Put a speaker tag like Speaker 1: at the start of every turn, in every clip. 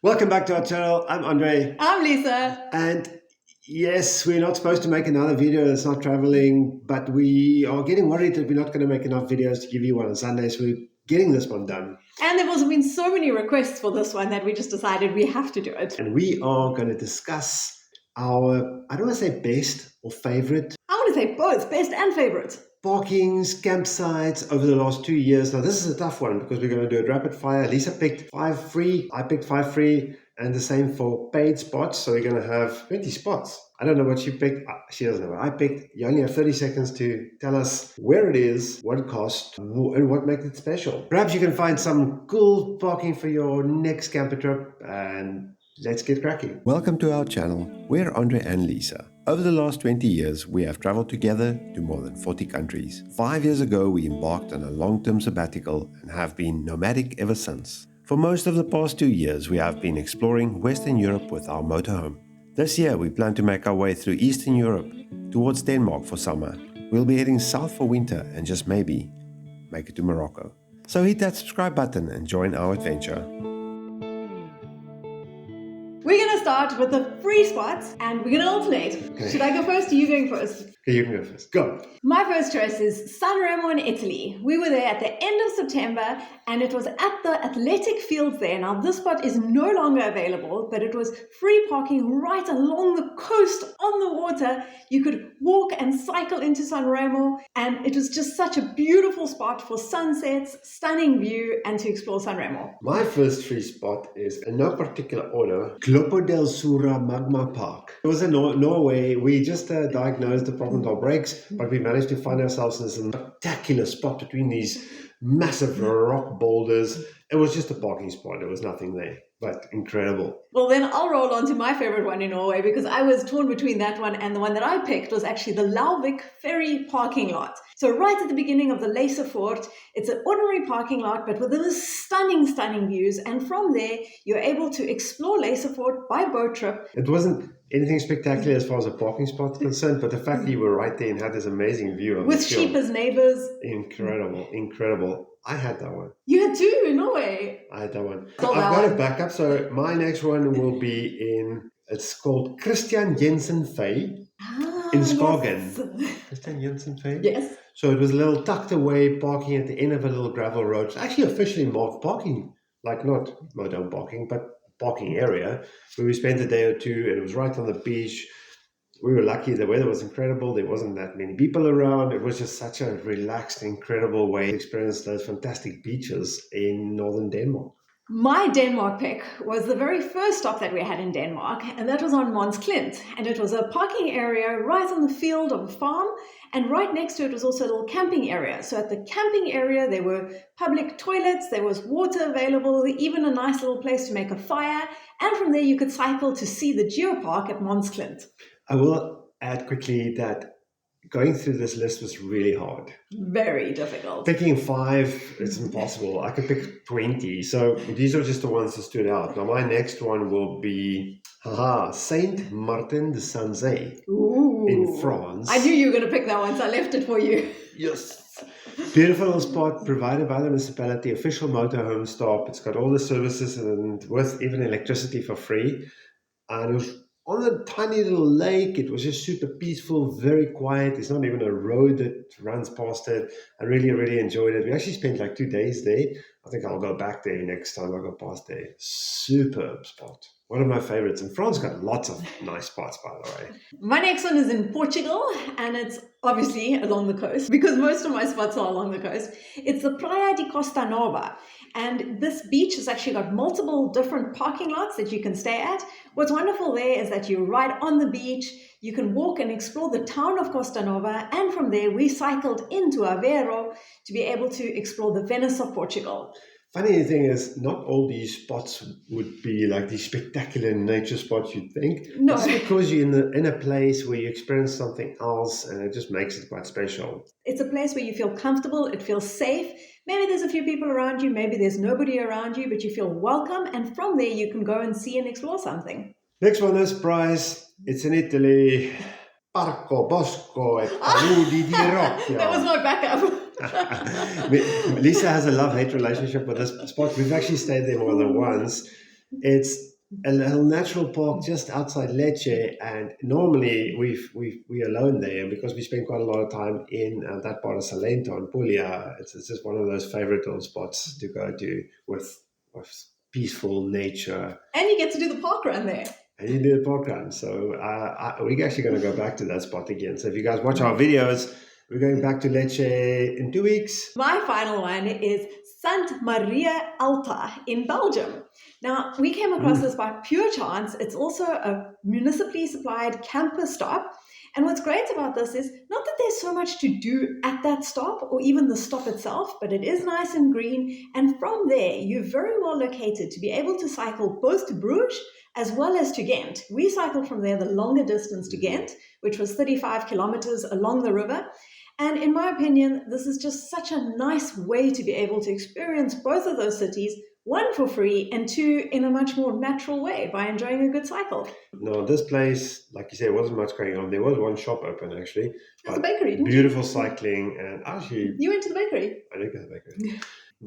Speaker 1: Welcome back to our channel. I'm Andre.
Speaker 2: I'm Lisa.
Speaker 1: And yes, we're not supposed to make another video that's not traveling, but we are getting worried that we're not going to make enough videos to give you one on Sunday, so we're getting this one done.
Speaker 2: And there have also been so many requests for this one that we just decided we have to do it.
Speaker 1: And we are going to discuss our, I don't want to say best or favorite,
Speaker 2: I want to say both, best and favorite.
Speaker 1: parkings, campsites over the last 2 years. Now, this is a tough one because we're going to do it rapid fire. Lisa picked 5 free, I picked 5 free, and the same for paid spots. So we're going to have 20 spots. I don't know what she picked. She doesn't know what I picked. You only have 30 seconds to tell us where it is, what it costs, and what makes it special. Perhaps you can find some cool parking for your next camper trip, and let's get cracking. Welcome to our channel. We're Andre and Lisa. Over the last 20 years, we have traveled together to more than 40 countries. 5 years ago, we embarked on a long-term sabbatical and have been nomadic ever since. For most of the past 2 years, we have been exploring Western Europe with our motorhome. This year, we plan to make our way through Eastern Europe towards Denmark for summer. We'll be heading south for winter and just maybe make it to Morocco. So hit that subscribe button and join our adventure.
Speaker 2: We're going to start with the free spots and we're going to alternate.
Speaker 1: Okay.
Speaker 2: Should I go first or you going first?
Speaker 1: Okay, you can go first. Go.
Speaker 2: My first choice is Sanremo in Italy. We were there at the end of September and it was at the athletic fields there. Now this spot is no longer available, but it was free parking right along the coast on the water. You could walk and cycle into Sanremo and it was just such a beautiful spot for sunsets, stunning view, and to explore Sanremo.
Speaker 1: My first free spot is, in no particular order, Cloppo del Sura Magma Park. It was in Norway. We just diagnosed the problem with our brakes, but we managed to find ourselves in this spectacular spot between these massive rock boulders. It was just a parking spot. There was nothing there, but incredible.
Speaker 2: Well, then I'll roll on to my favorite one in Norway because I was torn between that one and the one that I picked was actually the Lauvik ferry parking lot. So right at the beginning of the Leysefort, it's an ordinary parking lot, but with those stunning views. And from there, you're able to explore Leysefort by boat trip.
Speaker 1: It wasn't anything spectacular as far as a parking spot is concerned, but the fact that you were right there and had this amazing view of
Speaker 2: With
Speaker 1: the
Speaker 2: sheep as neighbors.
Speaker 1: Incredible. I had that one.
Speaker 2: You had two in Norway.
Speaker 1: I had that one.
Speaker 2: Sold
Speaker 1: I've
Speaker 2: out.
Speaker 1: got it back up. So my next one will be it's called Christian Jensen Fay in Skagen.
Speaker 2: Yes.
Speaker 1: Christian Jensen Fay?
Speaker 2: Yes.
Speaker 1: So it was a little tucked away parking at the end of a little gravel road. It's actually officially marked parking, like not motorhome parking, but parking area where we spent a day or two, and it was right on the beach. We were lucky. The weather was incredible. There wasn't that many people around. It was just such a relaxed, incredible way to experience those fantastic beaches in northern Denmark.
Speaker 2: My Denmark pick was the very first stop that we had in Denmark, and that was on Mons Klint. And it was a parking area right on the field of a farm, and right next to it was also a little camping area. So at the camping area, there were public toilets, there was water available, even a nice little place to make a fire. And from there, you could cycle to see the geopark at Mons Klint.
Speaker 1: I will add quickly that going through this list was really hard.
Speaker 2: Very difficult.
Speaker 1: Picking 5, it's impossible. I could pick 20. So these are just the ones that stood out. Now my next one will be Saint Martin de Sanzay in France.
Speaker 2: I knew you were going to pick that one, so I left it for you.
Speaker 1: Yes. Beautiful little spot provided by the municipality, official motorhome stop. It's got all the services and with even electricity for free. And it was on a tiny little lake. It was just super peaceful, very quiet. There's not even a road that runs past it. I really enjoyed it. We actually spent like 2 days there. I think I'll go back there next time I go past there. Superb spot. One of my favorites. And France got lots of nice spots, by the way.
Speaker 2: My next one is in Portugal, and it's obviously along the coast because most of my spots are along the coast. It's the Praia de Costa Nova. And this beach has actually got multiple different parking lots that you can stay at. What's wonderful there is that you're right on the beach. You can walk and explore the town of Costa Nova. And from there, we cycled into Aveiro to be able to explore the Venice of Portugal.
Speaker 1: Funny thing is, not all these spots would be like these spectacular nature spots you'd think.
Speaker 2: No.
Speaker 1: It's because you're in a place where you experience something else, and it just makes it quite special.
Speaker 2: It's a place where you feel comfortable, it feels safe. Maybe there's a few people around you, maybe there's nobody around you, but you feel welcome. And from there, you can go and see and explore something.
Speaker 1: Next one is prize. It's in Italy. Parco Bosco e Paludi di Rocchio.
Speaker 2: That was my backup.
Speaker 1: Lisa has a love-hate relationship with this spot. We've actually stayed there more than once. It's a little natural park just outside Lecce, and normally we alone there, and because we spend quite a lot of time in that part of Salento and Puglia. It's just one of those favorite little spots to go to with peaceful nature.
Speaker 2: And you get to do the park run there.
Speaker 1: And you do the park run. So we're actually going to go back to that spot again. So if you guys watch our videos, we're going back to Lecce in 2 weeks.
Speaker 2: My final one is Sant Maria Alta in Belgium. Now, we came across this by pure chance. It's also a municipally supplied camper stop. And what's great about this is not that there's so much to do at that stop or even the stop itself, but it is nice and green. And from there, you're very well located to be able to cycle both to Bruges as well as to Ghent. We cycled from there the longer distance to Ghent, which was 35 kilometers along the river. And in my opinion, this is just such a nice way to be able to experience both of those cities, one for free and two in a much more natural way by enjoying a good cycle.
Speaker 1: No, this place, like you said, wasn't much going on. There was one shop open actually.
Speaker 2: There's a bakery, didn't
Speaker 1: beautiful cycling, and actually
Speaker 2: you went to the bakery?
Speaker 1: I did go to the bakery.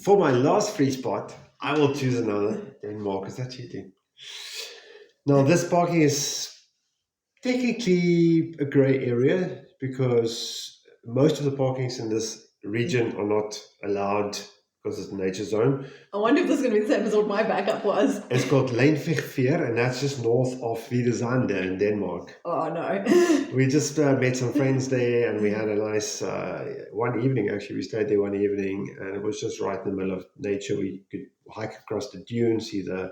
Speaker 1: For my last free spot, I will choose another Denmark because that's cheating. Now, this parking is technically a grey area because most of the parkings in this region are not allowed because it's a nature zone.
Speaker 2: I wonder if this is going to be the same as what my backup was.
Speaker 1: It's called Lijnvigveer, and that's just north of Wiedersande in Denmark.
Speaker 2: Oh, no.
Speaker 1: We just met some friends there, and we had a nice one evening. Actually, we stayed there one evening, and it was just right in the middle of nature. We could hike across the dunes, see the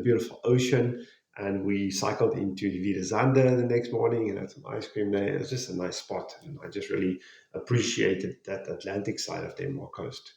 Speaker 1: beautiful ocean, and we cycled into Wiedersande the next morning and had some ice cream there. It was just a nice spot, and I just really appreciated that Atlantic side of Denmark coast.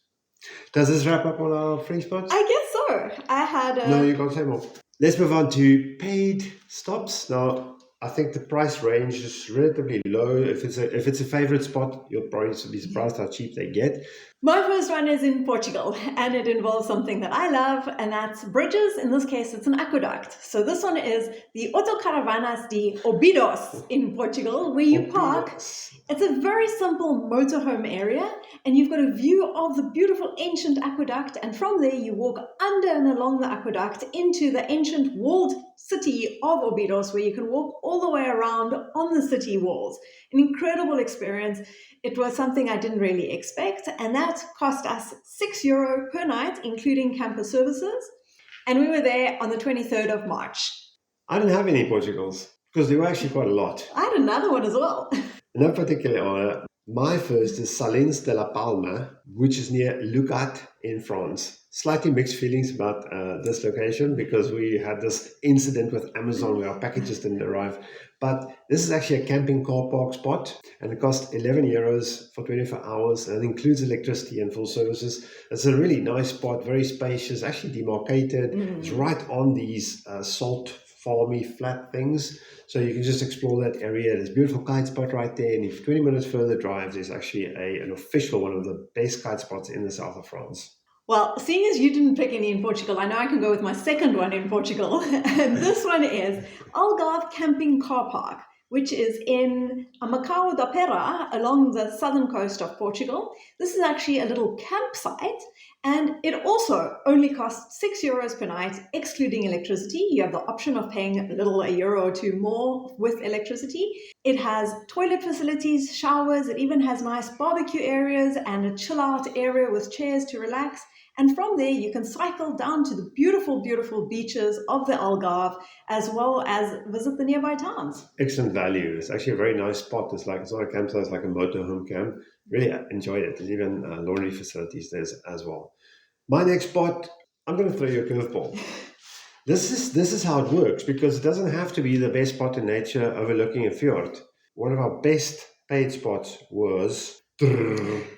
Speaker 1: Does this wrap up on our free spots?
Speaker 2: I guess so. I had
Speaker 1: No, you can't say more. Let's move on to paid stops. Now, I think the price range is relatively low. If it's a favorite spot, you'll probably be surprised how cheap they get.
Speaker 2: My first one is in Portugal, and it involves something that I love, and that's bridges. In this case, it's an aqueduct. So this one is the Autocaravanas de Óbidos in Portugal, where you park. It's a very simple motorhome area, and you've got a view of the beautiful ancient aqueduct, and from there you walk under and along the aqueduct into the ancient walled city of Óbidos, where you can walk all the way around on the city walls. An incredible experience. It was something I didn't really expect, and that cost us €6 per night, including camper services. And we were there on the 23rd of March.
Speaker 1: I didn't have any Portugals because there were actually quite a lot.
Speaker 2: I had another one as well.
Speaker 1: No particular order. My first is Salins de la Palma, which is near Lugat in France. Slightly mixed feelings about this location because we had this incident with Amazon where our packages didn't arrive. But this is actually a camping car park spot, and it costs €11 for 24 hours, and it includes electricity and full services. It's a really nice spot, very spacious, actually demarcated. It's right on these salt farmy flat things, so you can just explore that area. There's a beautiful kite spot right there, and if 20 minutes further drive, there's actually an official one of the best kite spots in the south of France.
Speaker 2: Well, seeing as you didn't pick any in Portugal, I know I can go with my second one in Portugal. And this one is Algarve Camping Car Park, which is in Macau da Pera along the southern coast of Portugal. This is actually a little campsite, and it also only costs €6 per night, excluding electricity. You have the option of paying a euro or two more with electricity. It has toilet facilities, showers, it even has nice barbecue areas and a chill out area with chairs to relax. And from there, you can cycle down to the beautiful, beautiful beaches of the Algarve, as well as visit the nearby towns.
Speaker 1: Excellent value. It's actually a very nice spot. It's not a campsite, it's like a motorhome camp. Really enjoyed it. There's even laundry facilities there as well. My next spot, I'm going to throw you a curveball. This is how it works, because it doesn't have to be the best spot in nature overlooking a fjord. One of our best paid spots was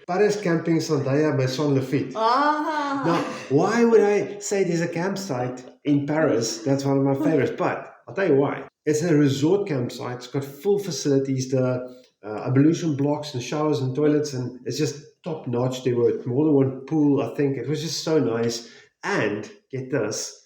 Speaker 1: Paris Camping Sandaia by Saint Lafitte. Now, why would I say there's a campsite in Paris? That's one of my favorites, but I'll tell you why. It's a resort campsite. It's got full facilities, the ablution blocks and showers and toilets, and it's just top notch. There were more than one pool, I think. It was just so nice. And get this,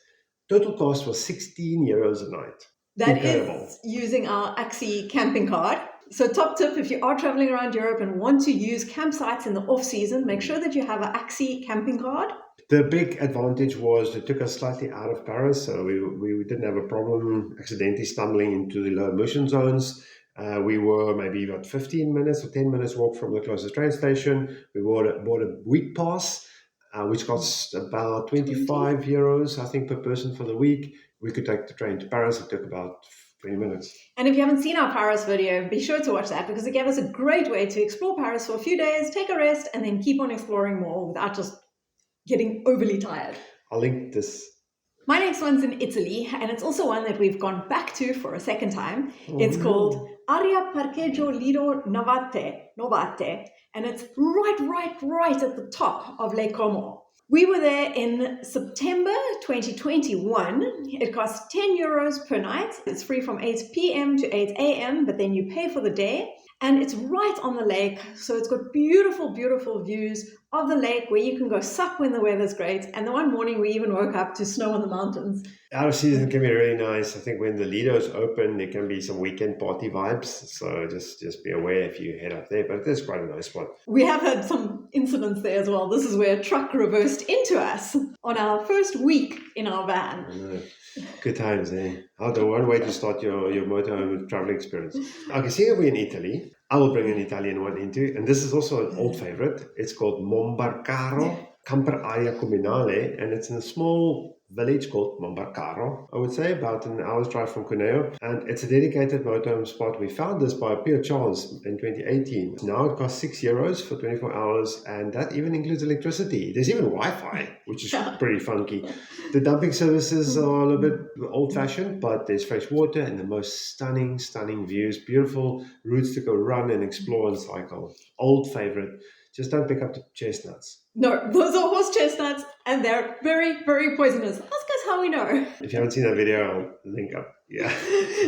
Speaker 1: total cost was €16 a night.
Speaker 2: That
Speaker 1: Incredible.
Speaker 2: is using our Axi camping card. So top tip, if you are traveling around Europe and want to use campsites in the off season, make sure that you have an Axi camping card.
Speaker 1: The big advantage was it took us slightly out of Paris, so we didn't have a problem accidentally stumbling into the low emission zones. We were maybe about 15 minutes or 10 minutes walk from the closest train station. We bought a week pass, which cost about 25 euros, I think, per person for the week. We could take the train to Paris. It took about 20 minutes.
Speaker 2: And if you haven't seen our Paris video, be sure to watch that because it gave us a great way to explore Paris for a few days, take a rest, and then keep on exploring more without just getting overly tired.
Speaker 1: I'll link this.
Speaker 2: My next one's in Italy, and it's also one that we've gone back to for a second time. It's called Area Parcheggio Lido Novate, and it's right at the top of Lake Como. We were there in September 2021. It costs 10 euros per night. It's free from 8 p.m. to 8 a.m., but then you pay for the day. And it's right on the lake, so it's got beautiful views of the lake where you can go sup when the weather's great. And the one morning we even woke up to snow on the mountains.
Speaker 1: Out of season can be really nice. I think when the Lido's open, there can be some weekend party vibes. So just be aware if you head up there. But it is quite a nice spot.
Speaker 2: We have had some incidents there as well. This is where a truck reversed into us on our first week in our van.
Speaker 1: I know. Good times, eh? How the one way to start your motorhome traveling experience. Okay, seeing we're in Italy, I will bring an Italian one into, and this is also an old favorite. It's called Monbarcaro Camper Area Comunale, and it's in a small village called Monbarcaro, I would say, about an hour's drive from Cuneo. And it's a dedicated motorhome spot. We found this by pure chance in 2018. Now it costs 6 euros for 24 hours, and that even includes electricity. There's even Wi-Fi, which is pretty funky. The dumping services are a little bit old-fashioned, but there's fresh water and the most stunning views, beautiful routes to go run and explore and cycle. Old favorite. Just don't pick up the chestnuts.
Speaker 2: No, those are horse chestnuts, and they're very poisonous. Ask us how we know.
Speaker 1: If you haven't seen that video, I'll link up. Yeah.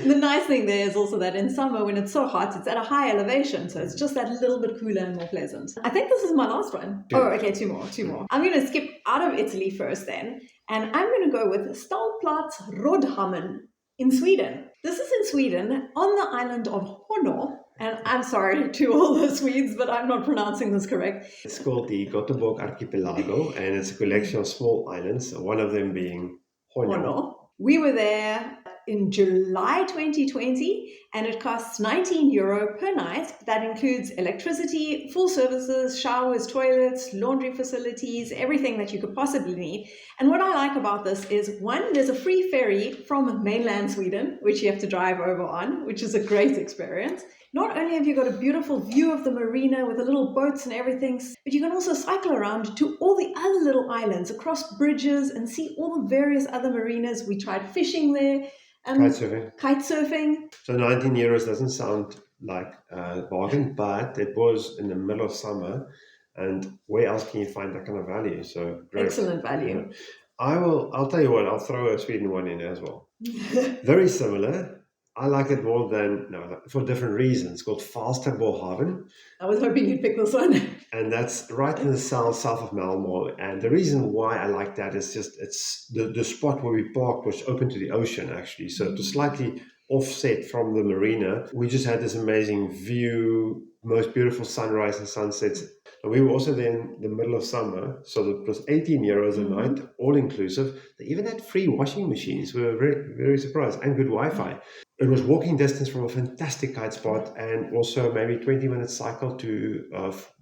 Speaker 2: The nice thing there is also that in summer, when it's so hot, it's at a high elevation, so it's just that little bit cooler and more pleasant. I think this is my last one. Oh, okay, two more. I'm going to skip out of Italy first then, and I'm going to go with Stallplats Rodhamn in Sweden. This is in Sweden on the island of Hono. And I'm sorry to all the Swedes, but I'm not pronouncing this correct.
Speaker 1: It's called the Göteborg Archipelago, and it's a collection of small islands, one of them being Hono.
Speaker 2: We were there in July 2020, and it costs 19 euro per night. That includes electricity, full services, showers, toilets, laundry facilities, everything that you could possibly need. And what I like about this is, one, there's a free ferry from mainland Sweden, which you have to drive over on, which is a great experience. Not only have you got a beautiful view of the marina with the little boats and everything, but you can also cycle around to all the other little islands, across bridges, and see all the various other marinas. We tried fishing there. Kite surfing.
Speaker 1: So 19 euros doesn't sound like a bargain, but it was in the middle of summer. And where else can you find that kind of value? So great.
Speaker 2: Excellent value.
Speaker 1: I'll tell you what, I'll throw a Sweden one in as well. Very similar. I like it more for different reasons. It's called Falsterbohaven.
Speaker 2: I was hoping you'd pick this one.
Speaker 1: And that's right in the south of Malmö. And the reason why I like that is just it's the spot where we parked was open to the ocean, actually. So it was slightly offset from the marina. We just had this amazing view, most beautiful sunrise and sunsets. And we were also there in the middle of summer, so it was 18 euros a night, all inclusive. They even had free washing machines. We were very, very surprised, and good Wi-Fi. It was walking distance from a fantastic kite spot, and also maybe 20-minute cycle to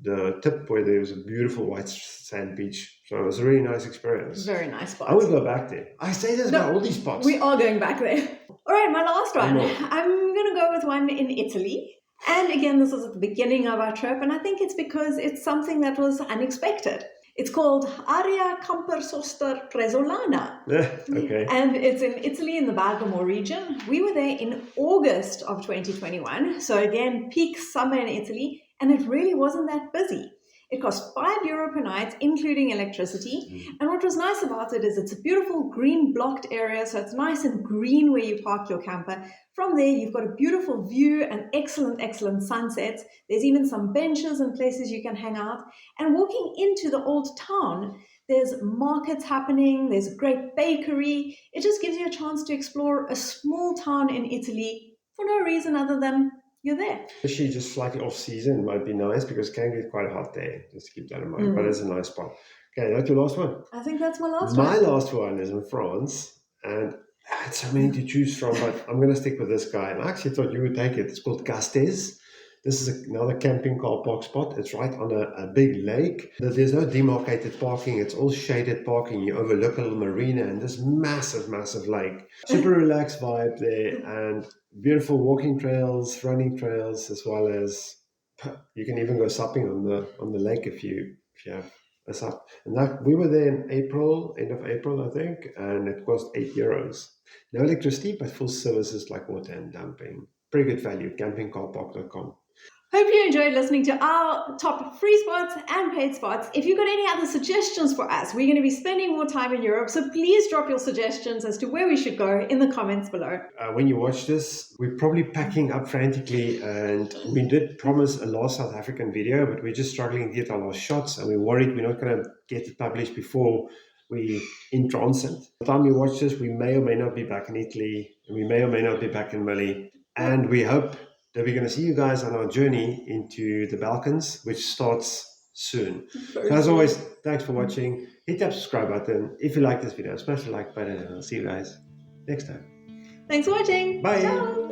Speaker 1: the tip where there was a beautiful white sand beach. So it was a really nice experience.
Speaker 2: Very nice spot.
Speaker 1: I would go back there. I say this about all these spots.
Speaker 2: We are going back there. All right, my last one. I'm going to go with one in Italy. And again, this was at the beginning of our trip, and I think it's because it's something that was unexpected. It's called Area Campersoster Presolana.
Speaker 1: Okay.
Speaker 2: And it's in Italy, in the Bergamo region. We were there in August of 2021. So again, peak summer in Italy, and it really wasn't that busy. It cost €5 per night, including electricity. And what was nice about it is it's a beautiful green blocked area, so it's nice and green where you park your camper. From there, you've got a beautiful view and excellent sunsets. There's even some benches and places you can hang out. And walking into the old town, there's markets happening, there's a great bakery. It just gives you a chance to explore a small town in Italy for no reason other than you're there.
Speaker 1: Especially just slightly off season might be nice because it can get quite hot there. Just keep that in mind. But it's a nice spot. Okay, that's your last one.
Speaker 2: I think that's my last
Speaker 1: My
Speaker 2: one.
Speaker 1: last one is in France, and I had so many to choose from, but I'm going to stick with this guy. And I actually thought you would take it. It's called Castes. This is another camping car park spot. It's right on a big lake. There's no demarcated parking. It's all shaded parking. You overlook a little marina and this massive, massive lake. Super relaxed vibe there, and beautiful walking trails, running trails, as well as you can even go supping on the lake if you have a sup. And that we were there in April, end of April, I think, and it cost €8. No electricity, but full services like water and dumping. Pretty good value. Campingcarpark.com.
Speaker 2: Hope you enjoyed listening to our top free spots and paid spots. If you've got any other suggestions for us, we're going to be spending more time in Europe, so please drop your suggestions as to where we should go in the comments below.
Speaker 1: When you watch this, we're probably packing up frantically, and we did promise a last South African video, but we're just struggling to get our last shots, and we're worried we're not going to get it published before we in transit. By the time you watch this, we may or may not be back in Italy, and we may or may not be back in Mali, and we hope that we're going to see you guys on our journey into the Balkans, which starts soon. So as always, thanks for watching. Hit that subscribe button. If you like this video, smash the like button, and I'll see you guys next time.
Speaker 2: Thanks for watching.
Speaker 1: Bye.
Speaker 2: Ciao.